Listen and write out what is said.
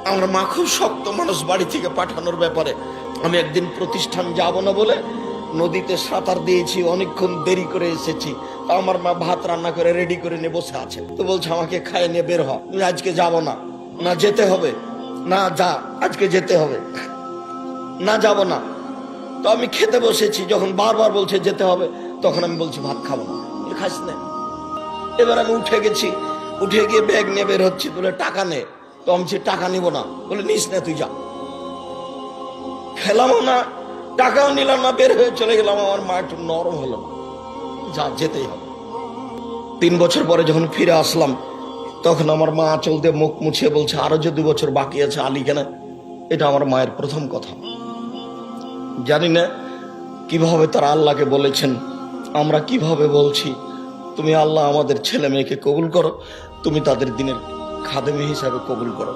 আমার মা খুব শক্ত মানুষ বাড়ি থেকে পাঠানোর ব্যাপারে। আমি একদিন প্রতিষ্ঠান যাব না বলে নদীতে সাঁতার দিয়েছি, অনেকক্ষণ দেরি করে এসেছি। তা আমার মা ভাত রান্না করে রেডি করে নিয়ে বসে আছে। তো বলছে আমাকে খাইয়ে নিয়ে বের হ, তুমি আজকে যাব না। না যেতে হবে, না যা আজকে যেতে হবে, না যাব না। তো আমি খেতে বসেছি, যখন বারবার বলছে যেতে হবে তখন আমি বলছি ভাত খাবো না। খাস না। এবার আমি উঠে গেছি, উঠে গিয়ে ব্যাগ নিয়ে বের হচ্ছি, বলে টাকা নে। তো আমি টাকা নিব না, বলে নিস না তুই যা। খেলামও না, টাকাও নিলাম না, বের হয়ে চলে গেলাম। আমার মা একটু নরম হলো না, যা যেতেই হবে। 3 বছর পরে যখন ফিরে আসলাম তখন আমার মা আঁচল দিয়ে মুখ মুছিয়ে বলছে আরো যে 2 বছর বাকি আছে আলী কেন। এটা আমার মায়ের প্রথম কথা। জানি না কিভাবে তারা আল্লাহকে বলেছেন, আমরা কিভাবে বলছি তুমি আল্লাহ আমাদের ছেলে মেয়েকে কবুল করো, তুমি তাদের দিনের খাদেমী হিসাবে কবুল করো।